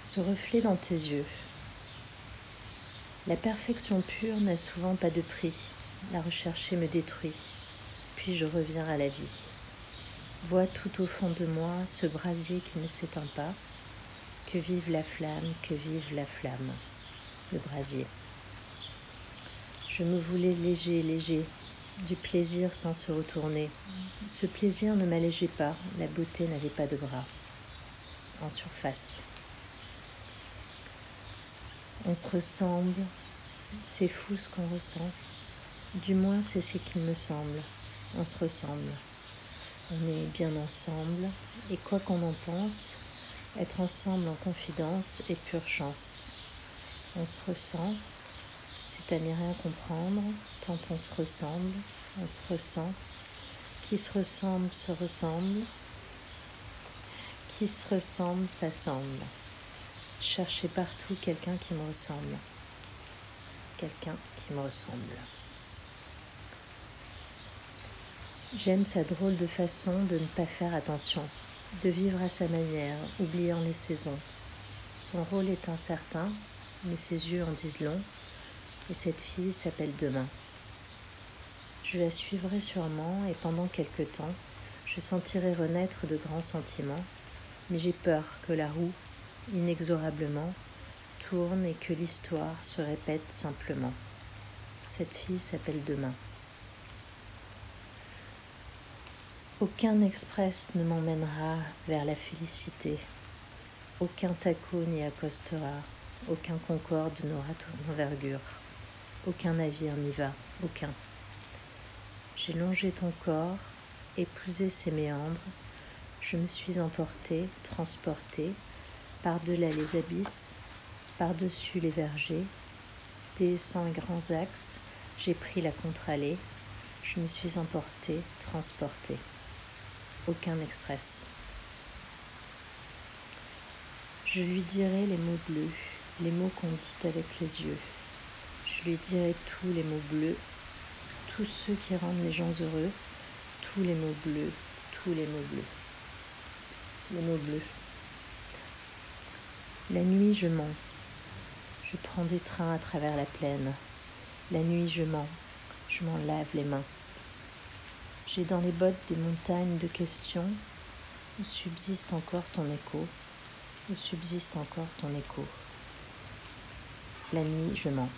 Ce reflet dans tes yeux. La perfection pure n'a souvent pas de prix. La rechercher me détruit, puis je reviens à la vie. Vois tout au fond de moi ce brasier qui ne s'éteint pas. Que vive la flamme, que vive la flamme, le brasier. Je me voulais léger, léger, du plaisir sans se retourner. Ce plaisir ne m'allégeait pas, la beauté n'avait pas de bras. En surface. On se ressemble, c'est fou ce qu'on ressent. Du moins, c'est ce qu'il me semble. On se ressemble. On est bien ensemble. Et quoi qu'on en pense, être ensemble en confidence est pure chance. On se ressent, c'est à n'y rien comprendre. Tant on se ressemble, on se ressent. Qui se ressemble se ressemble. Qui se ressemble s'assemble. Cherchez partout quelqu'un qui me ressemble. Quelqu'un qui me ressemble. J'aime sa drôle de façon de ne pas faire attention, de vivre à sa manière, oubliant les saisons. Son rôle est incertain, mais ses yeux en disent long, et cette fille s'appelle Demain. Je la suivrai sûrement, et pendant quelque temps, je sentirai renaître de grands sentiments, mais j'ai peur que la roue, inexorablement, tourne et que l'histoire se répète simplement. Cette fille s'appelle Demain. Aucun express ne m'emmènera vers la félicité. Aucun taco n'y accostera. Aucun Concorde n'aura ton envergure. Aucun navire n'y va. Aucun. J'ai longé ton corps, épousé ses méandres. Je me suis emportée, transportée, par-delà les abysses, par-dessus les vergers. Délaissant les grands axes, j'ai pris la contre-allée. Je me suis emportée, transportée. Aucun express. Je lui dirai les mots bleus, les mots qu'on dit avec les yeux. Je lui dirai tous les mots bleus, tous ceux qui rendent les gens heureux, tous les mots bleus, tous les mots bleus. Les mots bleus. La nuit, je mens. Je prends des trains à travers la plaine. La nuit, je mens. Je m'en lave les mains. J'ai dans les bottes des montagnes de questions où subsiste encore ton écho, où subsiste encore ton écho. La nuit, je mens.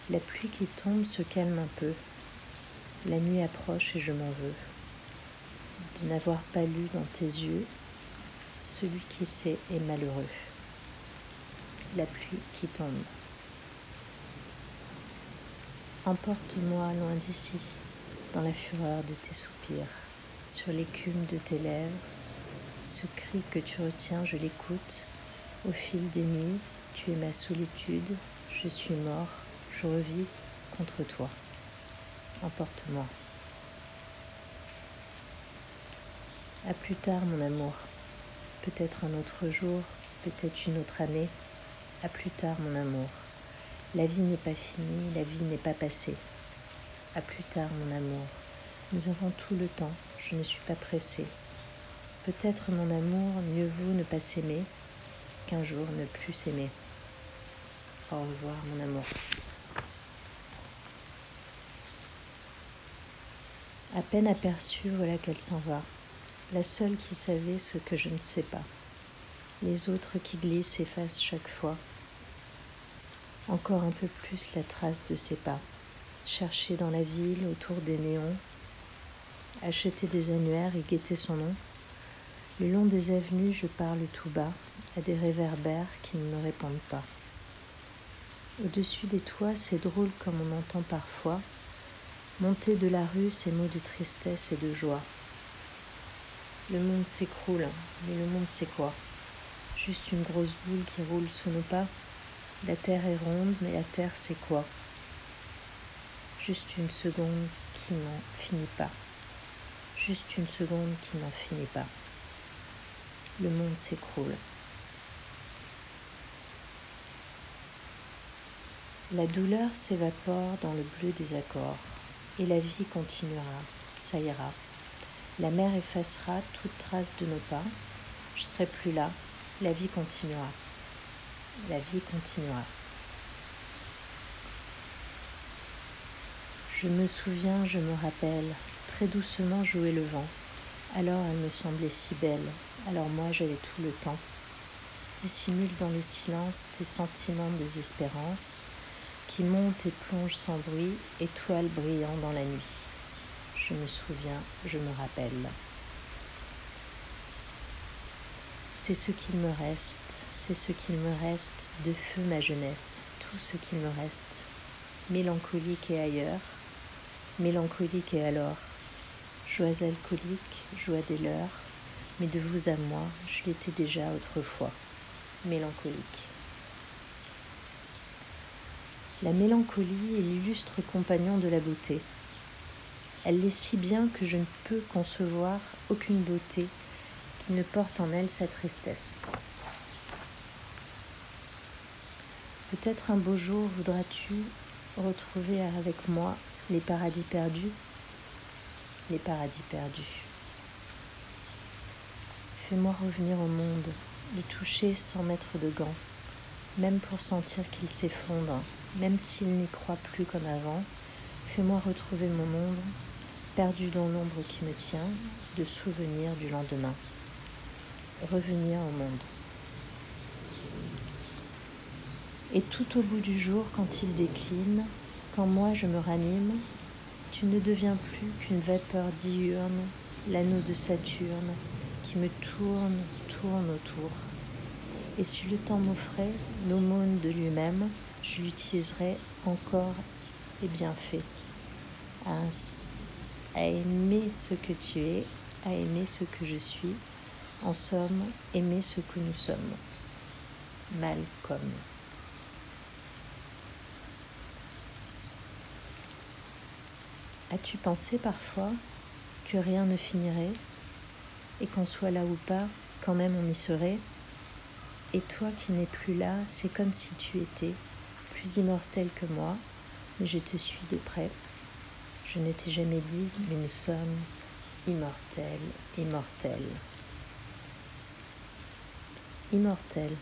La pluie qui tombe se calme un peu. La nuit approche et je m'en veux. De n'avoir pas lu dans tes yeux, celui qui sait est malheureux. La pluie qui tombe. Emporte-moi loin d'ici, dans la fureur de tes soupirs, sur l'écume de tes lèvres. Ce cri que tu retiens, je l'écoute. Au fil des nuits, tu es ma solitude. Je suis mort, je revis contre toi. Emporte-moi. À plus tard, mon amour. Peut-être un autre jour, peut-être une autre année. À plus tard, mon amour. La vie n'est pas finie, la vie n'est pas passée. À plus tard, mon amour. Nous avons tout le temps, je ne suis pas pressée. Peut-être, mon amour, mieux vaut ne pas s'aimer qu'un jour ne plus s'aimer. Au revoir, mon amour. À peine aperçue, voilà qu'elle s'en va. La seule qui savait ce que je ne sais pas. Les autres qui glissent effacent chaque fois. Encore un peu plus la trace de ses pas. Chercher dans la ville, autour des néons. Acheter des annuaires et guetter son nom. Le long des avenues, je parle tout bas à des réverbères qui ne me répondent pas. Au-dessus des toits, c'est drôle comme on entend parfois monter de la rue ces mots de tristesse et de joie. Le monde s'écroule, mais le monde c'est quoi? Juste une grosse boule qui roule sous nos pas. La terre est ronde, mais la terre c'est quoi? Juste une seconde qui n'en finit pas. Juste une seconde qui n'en finit pas. Le monde s'écroule. La douleur s'évapore dans le bleu des accords, et la vie continuera, ça ira. La mer effacera toute trace de nos pas. Je serai plus là. La vie continuera. La vie continuera. Je me souviens, je me rappelle, très doucement jouer le vent. Alors elle me semblait si belle. Alors moi j'avais tout le temps. Dissimule dans le silence tes sentiments de désespérance qui montent et plongent sans bruit, étoiles brillant dans la nuit. Je me souviens, je me rappelle. C'est ce qu'il me reste, c'est ce qu'il me reste de feu ma jeunesse, tout ce qu'il me reste. Mélancolique et ailleurs, mélancolique et alors. Joie alcoolique, joie des leurs, mais de vous à moi, je l'étais déjà autrefois. Mélancolique. La mélancolie est l'illustre compagnon de la beauté. Elle l'est si bien que je ne peux concevoir aucune beauté qui ne porte en elle sa tristesse. Peut-être un beau jour voudras-tu retrouver avec moi les paradis perdus, les paradis perdus. Fais-moi revenir au monde, le toucher sans mettre de gants, même pour sentir qu'il s'effondre, même s'il n'y croit plus comme avant. Fais-moi retrouver mon monde, perdu dans l'ombre qui me tient, de souvenirs du lendemain. Revenir au monde. Et tout au bout du jour, quand il décline, quand moi je me ranime, tu ne deviens plus qu'une vapeur diurne, l'anneau de Saturne, qui me tourne autour. Et si le temps m'offrait l'aumône de lui-même, je l'utiliserais encore et bien fait, à aimer ce que tu es, à aimer ce que je suis, en somme, aimer ce que nous sommes. Malcolm. As-tu pensé parfois que rien ne finirait et qu'on soit là ou pas, quand même on y serait? Et toi qui n'es plus là, c'est comme si tu étais plus immortel que moi, mais je te suis de près. Je ne t'ai jamais dit, mais nous sommes immortels, immortels. Immortels.